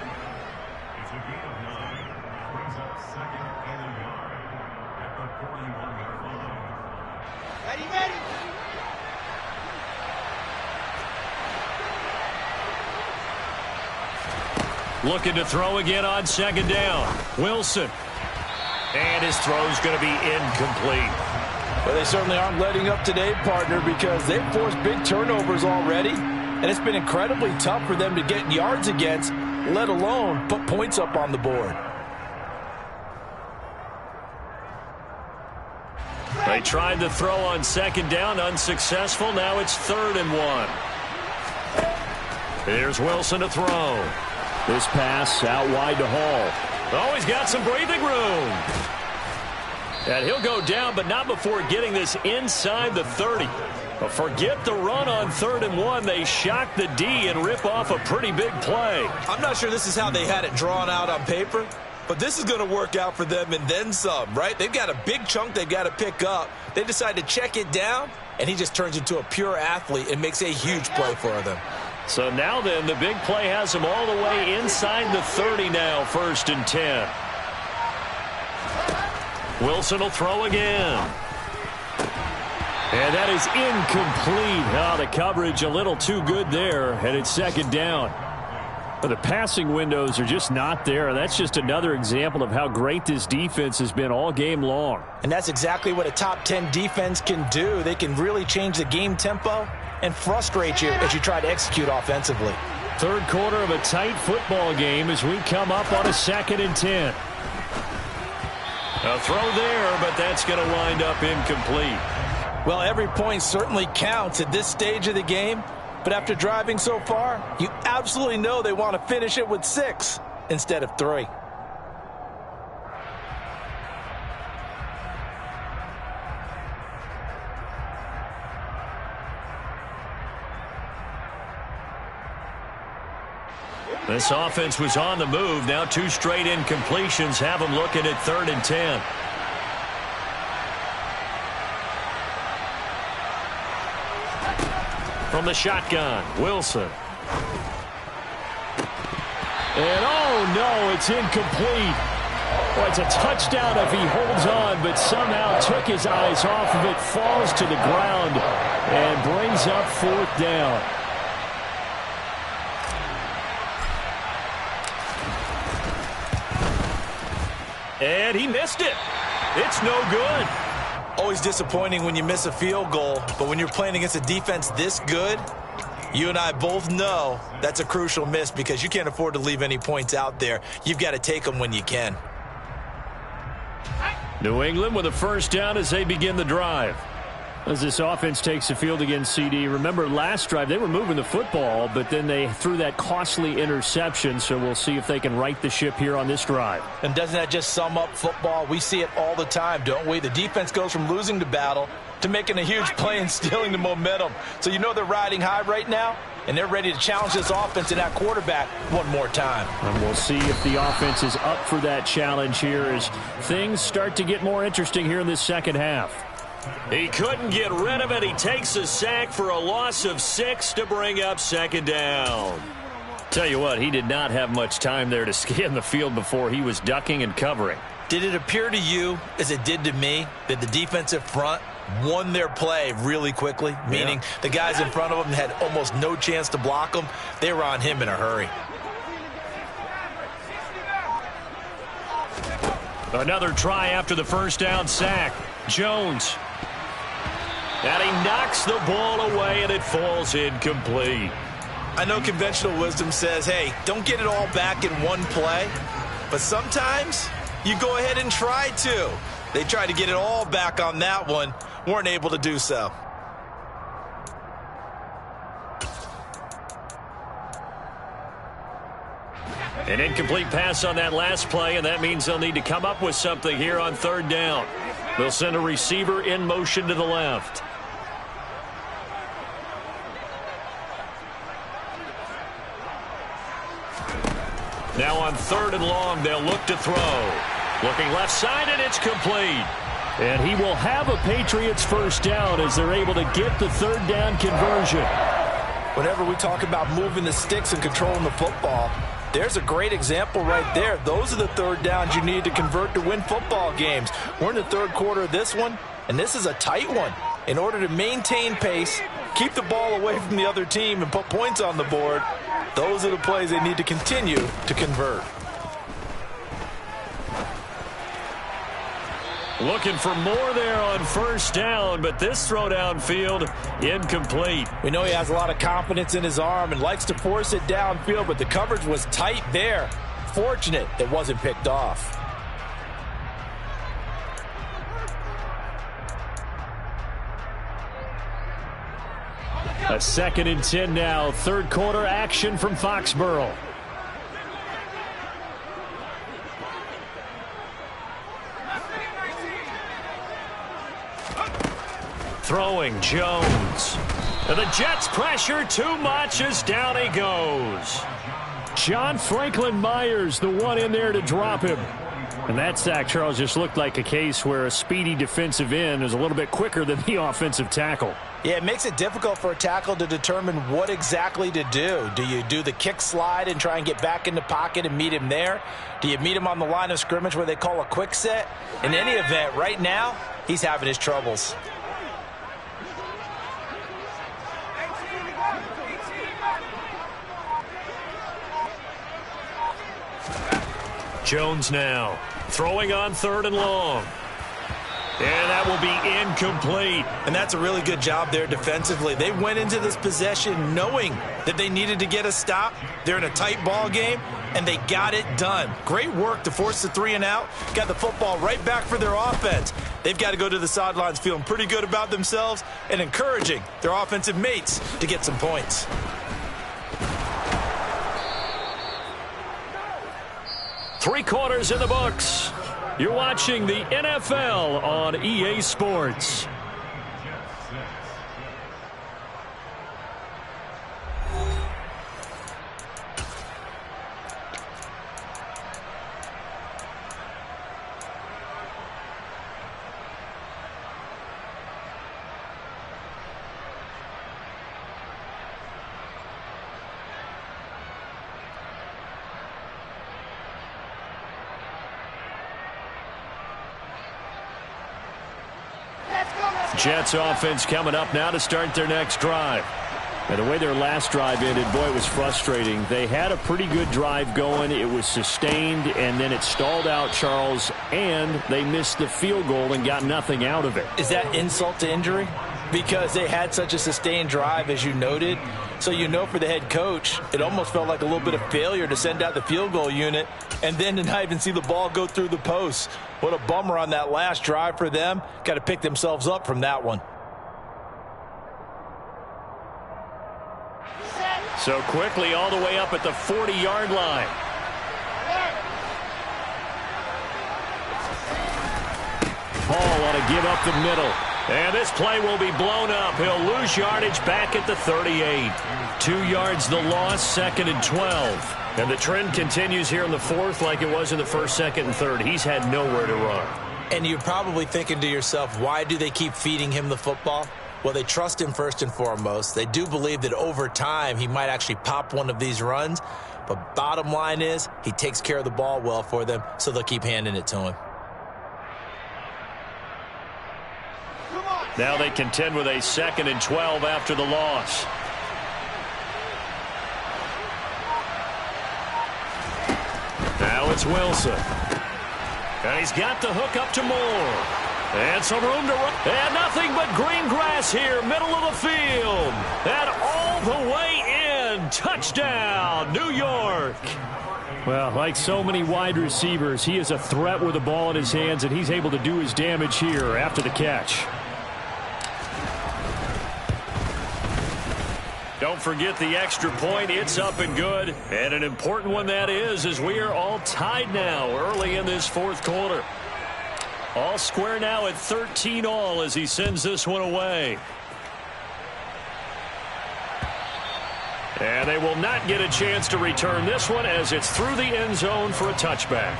Looking to throw again on 2nd down. Wilson. And his throw's going to be incomplete. Well, they certainly aren't letting up today, partner, because they've forced big turnovers already. And it's been incredibly tough for them to get yards against, let alone put points up on the board. They tried to throw on 2nd down, unsuccessful. Now it's 3rd and 1. Here's Wilson to throw. This pass out wide to Hall. Oh, he's got some breathing room. And he'll go down, but not before getting this inside the 30. But forget the run on 3rd and 1. They shock the D and rip off a pretty big play. I'm not sure this is how they had it drawn out on paper, but this is going to work out for them and then some, right? They've got a big chunk they've got to pick up. They decide to check it down, and he just turns into a pure athlete and makes a huge play for them. So now then, the big play has him all the way inside the 30 now, 1st and 10. Wilson will throw again. And that is incomplete. Oh, the coverage a little too good there, and it's 2nd down. But the passing windows are just not there. That's just another example of how great this defense has been all game long. And that's exactly what a top 10 defense can do. They can really change the game tempo and frustrate you as you try to execute offensively. 3rd quarter of a tight football game as we come up on a 2nd and 10. A throw there, but that's going to wind up incomplete. Well, every point certainly counts at this stage of the game, but after driving so far, you absolutely know they want to finish it with 6 instead of 3. This offense was on the move. Now 2 straight incompletions have them looking at 3rd and 10. From the shotgun, Wilson. And oh no, it's incomplete. Well, it's a touchdown if he holds on, but somehow took his eyes off of it, falls to the ground, and brings up 4th down. And he missed it. It's no good. Always disappointing when you miss a field goal, but when you're playing against a defense this good, you and I both know that's a crucial miss because you can't afford to leave any points out there. You've got to take them when you can. New England with a 1st down as they begin the drive. As this offense takes the field against CD, remember last drive they were moving the football, but then they threw that costly interception, so we'll see if they can right the ship here on this drive. And doesn't that just sum up football? We see it all the time, don't we? The defense goes from losing the battle to making a huge play and stealing the momentum. So you know they're riding high right now, and they're ready to challenge this offense and that quarterback one more time. And we'll see if the offense is up for that challenge here as things start to get more interesting here in this 2nd half. He couldn't get rid of it. He takes a sack for a loss of 6 to bring up 2nd down. Tell you what, he did not have much time there to scan the field before he was ducking and covering. Did it appear to you, as it did to me, that the defensive front won their play really quickly? Meaning the guys in front of them had almost no chance to block them. They were on him in a hurry. Another try after the 1st down sack. Jones. And he knocks the ball away, and it falls incomplete. I know conventional wisdom says, hey, don't get it all back in one play. But sometimes you go ahead and try to. They tried to get it all back on that one. Weren't able to do so. An incomplete pass on that last play, and that means they'll need to come up with something here on 3rd down. They'll send a receiver in motion to the left. Now on 3rd and long, they'll look to throw. Looking left side, and it's complete. And he will have a Patriots 1st down as they're able to get the 3rd down conversion. Whenever we talk about moving the sticks and controlling the football, there's a great example right there. Those are the 3rd downs you need to convert to win football games. We're in the 3rd quarter of this one, and this is a tight one. In order to maintain pace, keep the ball away from the other team, and put points on the board, those are the plays they need to continue to convert. Looking for more there on 1st down, but this throw downfield incomplete. We know he has a lot of confidence in his arm and likes to force it downfield, but the coverage was tight there. Fortunate it wasn't picked off. A 2nd and 10 now. 3rd quarter action from Foxborough. Throwing Jones. And the Jets pressure too much as down he goes. John Franklin Myers, the one in there to drop him. And that sack, Charles, just looked like a case where a speedy defensive end is a little bit quicker than the offensive tackle. Yeah, it makes it difficult for a tackle to determine what exactly to do. Do you do the kick slide and try and get back in the pocket and meet him there? Do you meet him on the line of scrimmage where they call a quick set? In any event, right now, he's having his troubles. Jones now throwing on 3rd and long. And that will be incomplete. And that's a really good job there defensively. They went into this possession knowing that they needed to get a stop. They're in a tight ball game, and they got it done. Great work to force the 3 and out. Got the football right back for their offense. They've got to go to the sidelines feeling pretty good about themselves and encouraging their offensive mates to get some points. Three quarters in the books. You're watching the NFL on EA Sports. Jets offense coming up now to start their next drive. And the way their last drive ended, boy, it was frustrating. They had a pretty good drive going. It was sustained, and then it stalled out, Charles, and they missed the field goal and got nothing out of it. Is that insult to injury? Because they had such a sustained drive, as you noted. So you know for the head coach, it almost felt like a little bit of failure to send out the field goal unit and then to not even see the ball go through the post. What a bummer on that last drive for them. Got to pick themselves up from that one. So quickly all the way up at the 40-yard line. Hall ought to give up the middle. And this play will be blown up. He'll lose yardage back at the 38. 2 yards the loss, 2nd and 12. And the trend continues here in the 4th like it was in the 1st, 2nd, and 3rd. He's had nowhere to run. And you're probably thinking to yourself, why do they keep feeding him the football? Well, they trust him first and foremost. They do believe that over time he might actually pop one of these runs. But bottom line is he takes care of the ball well for them, so they'll keep handing it to him. Now they contend with a 2nd and 12 after the loss. Now it's Wilson. And he's got the hook up to Moore. And some room to run. And nothing but green grass here, middle of the field. And all the way in. Touchdown, New York. Well, like so many wide receivers, he is a threat with the ball in his hands, and he's able to do his damage here after the catch. Don't forget the extra point. It's up and good. And an important one that is, as we are all tied now early in this 4th quarter. All square now at 13 all as he sends this one away. And they will not get a chance to return this one as it's through the end zone for a touchback.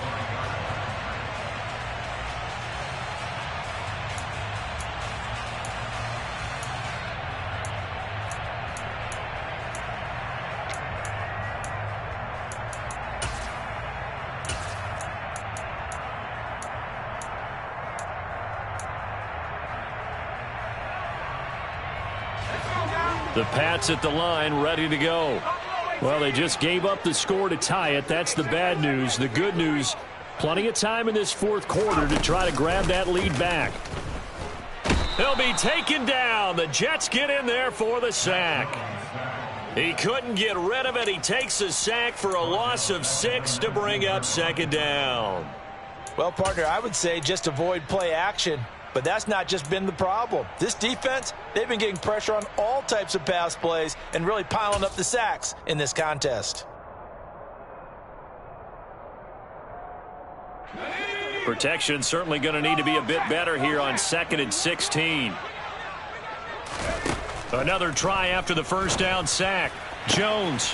The Pats at the line, ready to go. Well, they just gave up the score to tie it. That's the bad news. The good news, plenty of time in this 4th quarter to try to grab that lead back. He'll be taken down. The Jets get in there for the sack. He couldn't get rid of it. He takes a sack for a loss of 6 to bring up 2nd down. Well, partner, I would say just avoid play action. But that's not just been the problem. This defense, they've been getting pressure on all types of pass plays and really piling up the sacks in this contest. Protection certainly going to need to be a bit better here on 2nd and 16. Another try after the first down sack. Jones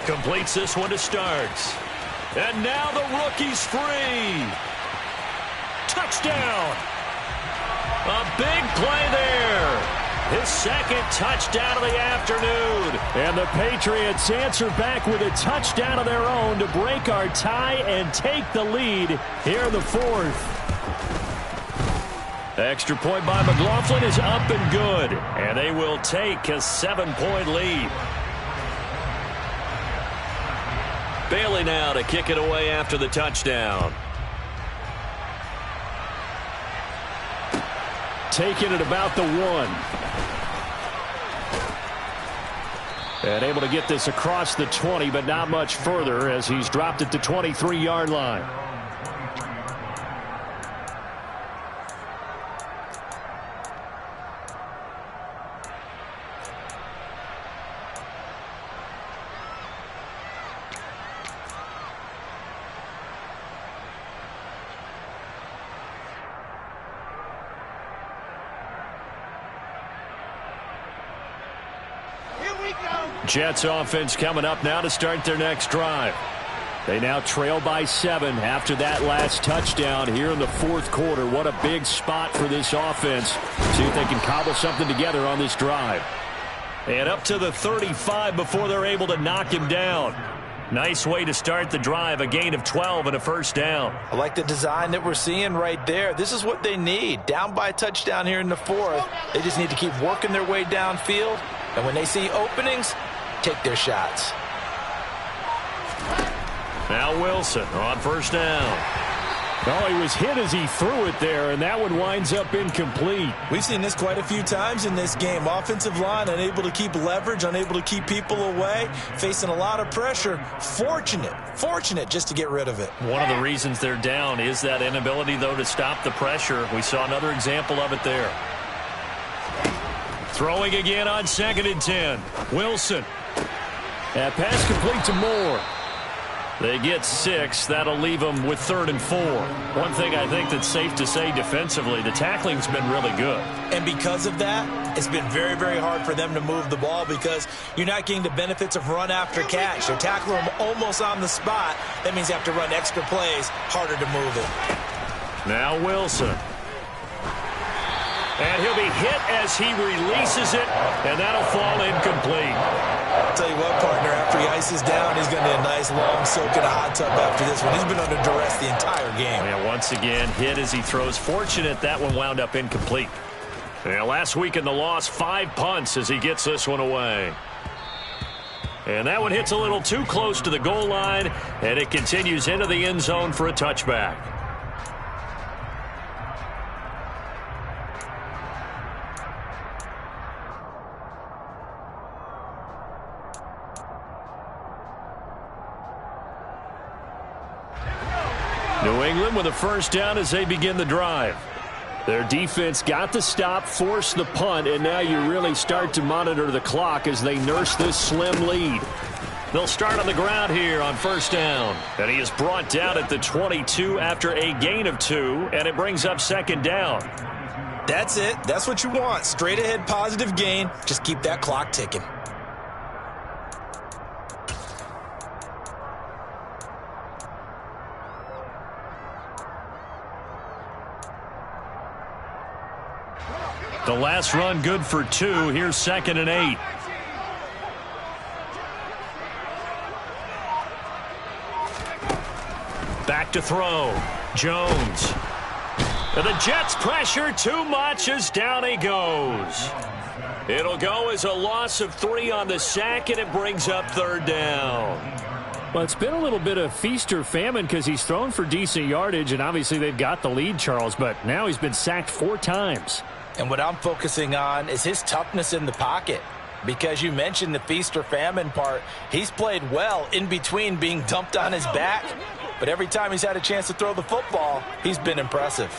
completes this one to Starks. And now the rookie's free. Touchdown. A big play there. His second touchdown of the afternoon. And the Patriots answer back with a touchdown of their own to break our tie and take the lead here in the fourth. The extra point by McLaughlin is up and good. And they will take a 7-point lead. Bailey now to kick it away after the touchdown. Taking it about the 1. And able to get this across the 20, but not much further as he's dropped at the 23-yard line. Jets offense coming up now to start their next drive. They now trail by 7 after that last touchdown here in the fourth quarter. What a big spot for this offense. See if they can cobble something together on this drive. And up to the 35 before they're able to knock him down. Nice way to start the drive, a gain of 12 and a first down. I like the design that we're seeing right there. This is what they need. Down by a touchdown here in the fourth. They just need to keep working their way downfield. And when they see openings, take their shots. Now Wilson on first down. Oh, he was hit as he threw it there, and that one winds up incomplete. We've seen this quite a few times in this game. Offensive line unable to keep leverage, unable to keep people away, facing a lot of pressure. Fortunate just to get rid of it. One of the reasons they're down is that inability, though, to stop the pressure. We saw another example of it there. Throwing again on 2nd and 10. Wilson. That pass complete to Moore. They get 6. That'll leave them with 3rd and 4. One thing I think that's safe to say defensively, the tackling's been really good. And because of that, it's been very, very hard for them to move the ball because you're not getting the benefits of run after catch. They're tackling them almost on the spot. That means you have to run extra plays, harder to move it. Now Wilson. And he'll be hit as he releases it, and that'll fall incomplete. I'll tell you what, partner, after he ices down, he's going to need a nice long soak in a hot tub after this one. He's been under duress the entire game. Yeah, once again, hit as he throws. Fortunate that one wound up incomplete. Yeah, last week in the loss, 5 punts as he gets this one away. And that one hits a little too close to the goal line, and it continues into the end zone for a touchback. New England with a first down as they begin the drive. Their defense got the stop, forced the punt, and now you really start to monitor the clock as they nurse this slim lead. They'll start on the ground here on first down. And he is brought down at the 22 after a gain of 2, and it brings up 2nd down. That's it. That's what you want. Straight ahead positive gain. Just keep that clock ticking. The last run good for 2. Here's 2nd and 8. Back to throw. Jones. And the Jets pressure too much as down he goes. It'll go as a loss of 3 on the sack, and it brings up 3rd down. Well, it's been a little bit of feast or famine because he's thrown for decent yardage, and obviously they've got the lead, Charles, but now he's been sacked 4 times. And what I'm focusing on is his toughness in the pocket. Because you mentioned the feast or famine part, he's played well in between being dumped on his back. But every time he's had a chance to throw the football, he's been impressive.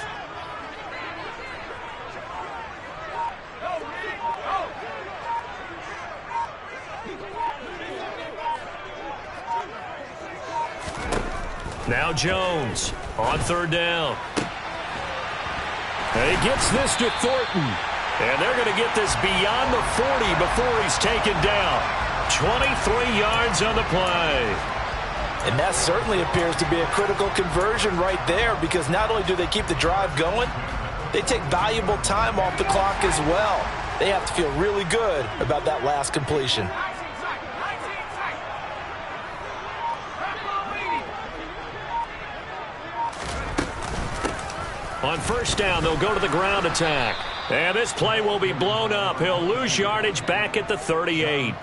Now Jones on 3rd down. And he gets this to Thornton. And they're going to get this beyond the 40 before he's taken down. 23 yards on the play. And that certainly appears to be a critical conversion right there, because not only do they keep the drive going, they take valuable time off the clock as well. They have to feel really good about that last completion. On first down, they'll go to the ground attack. And this play will be blown up. He'll lose yardage back at the 38.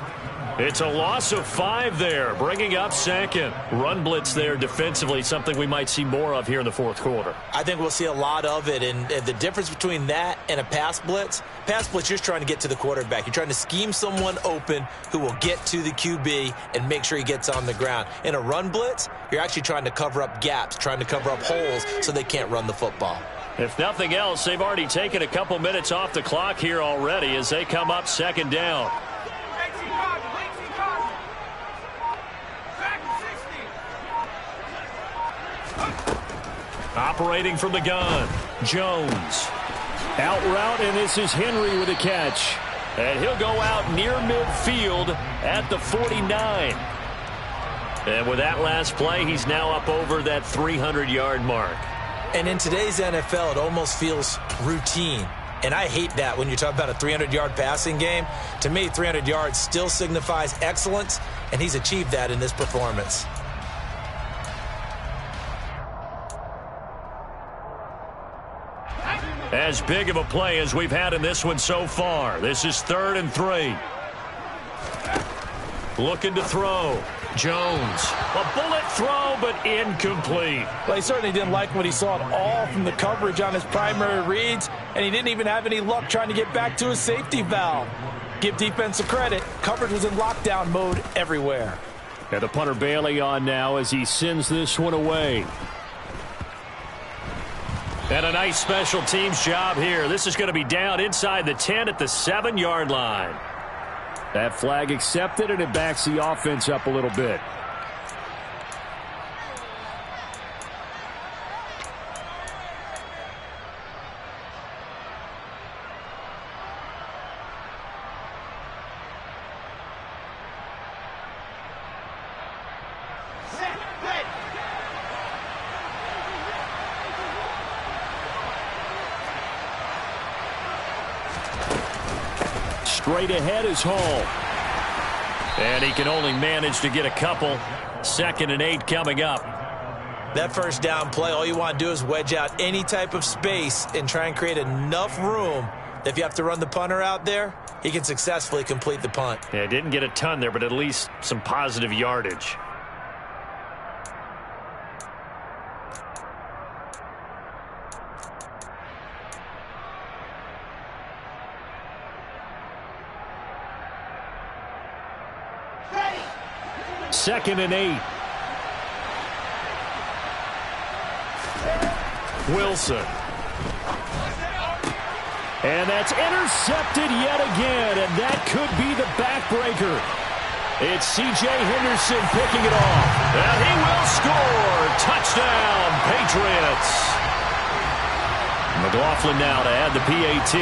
It's a loss of 5 there, bringing up second. Run blitz there defensively, something we might see more of here in the fourth quarter. I think we'll see a lot of it, and the difference between that and a pass blitz, you're just trying to get to the quarterback. You're trying to scheme someone open who will get to the QB and make sure he gets on the ground. In a run blitz, you're actually trying to cover up gaps, trying to cover up holes so they can't run the football. If nothing else, they've already taken a couple minutes off the clock here already as they come up second down. Operating from the gun, Jones. Out route, and this is Henry with a catch. And he'll go out near midfield at the 49. And with that last play, he's now up over that 300-yard mark. And in today's NFL, it almost feels routine. And I hate that when you talk about a 300-yard passing game. To me, 300 yards still signifies excellence, and he's achieved that in this performance. As big of a play as we've had in this one so far. This is 3rd and 3. Looking to throw. Jones. A bullet throw, but incomplete. Well, he certainly didn't like what he saw at all from the coverage on his primary reads, and he didn't even have any luck trying to get back to his safety valve. Give defense a credit. Coverage was in lockdown mode everywhere. And the punter Bailey on now as he sends this one away. And a nice special teams job here. This is going to be down inside the 10 at the 7-yard line. That flag accepted, and it backs the offense up a little bit. Straight ahead is Hall. And he can only manage to get a couple. 2nd and 8 coming up. That first down play, all you want to do is wedge out any type of space and try and create enough room that if you have to run the punter out there, he can successfully complete the punt. Yeah, didn't get a ton there, but at least some positive yardage. Second and 8. Wilson. And that's intercepted yet again, and that could be the backbreaker. It's C.J. Henderson picking it off. And he will score. Touchdown, Patriots. McLaughlin now to add the PAT.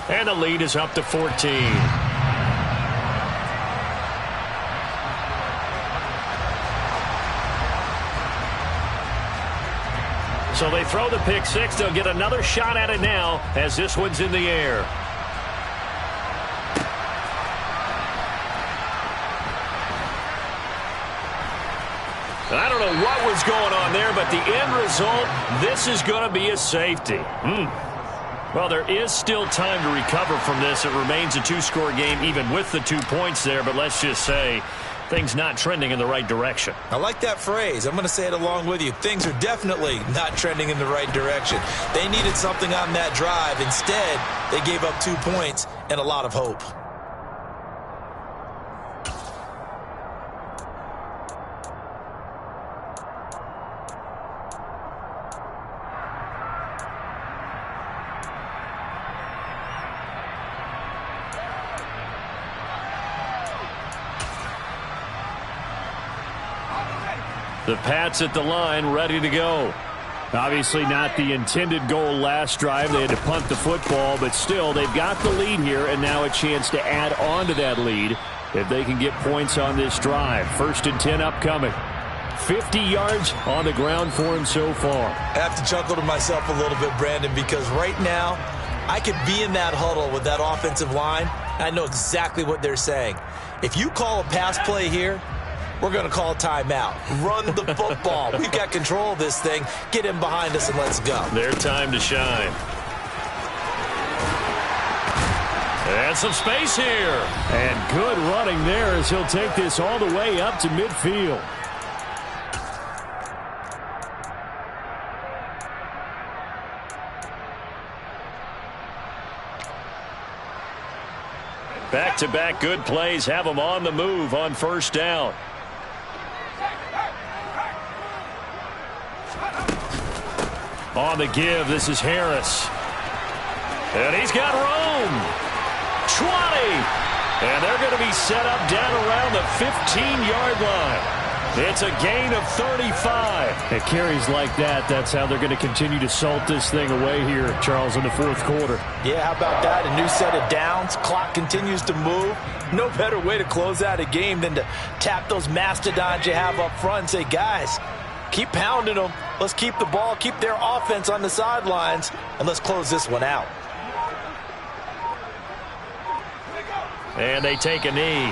And the lead is up to 14. So they throw the pick six. They'll get another shot at it now as this one's in the air. I don't know what was going on there, but the end result, this is going to be a safety. Well, there is still time to recover from this. It remains a 2-score game even with the 2 points there, but let's just say things not trending in the right direction. I like that phrase. I'm going to say it along with you. Things are definitely not trending in the right direction. They needed something on that drive. Instead, they gave up 2 points and a lot of hope. The Pats at the line, ready to go. Obviously not the intended goal last drive. They had to punt the football, but still, they've got the lead here, and now a chance to add on to that lead if they can get points on this drive. 1st and 10 upcoming. 50 yards on the ground for him so far. I have to chuckle to myself a little bit, Brandon, because right now I could be in that huddle with that offensive line. I know exactly what they're saying. If you call a pass play here, we're going to call a timeout. Run the football. We've got control of this thing. Get him behind us and let's go. Their time to shine. And some space here. And good running there as he'll take this all the way up to midfield. Back-to-back good plays have them on the move on 1st down. On the give, this is Harris. And he's got room. 20. And they're going to be set up down around the 15-yard line. It's a gain of 35. It carries like that. That's how they're going to continue to salt this thing away here, Charles, in the 4th quarter. Yeah, how about that? A new set of downs. Clock continues to move. No better way to close out a game than to tap those mastodons you have up front and say, guys, keep pounding them. Let's keep the ball, keep their offense on the sidelines, and let's close this one out. And they take a knee.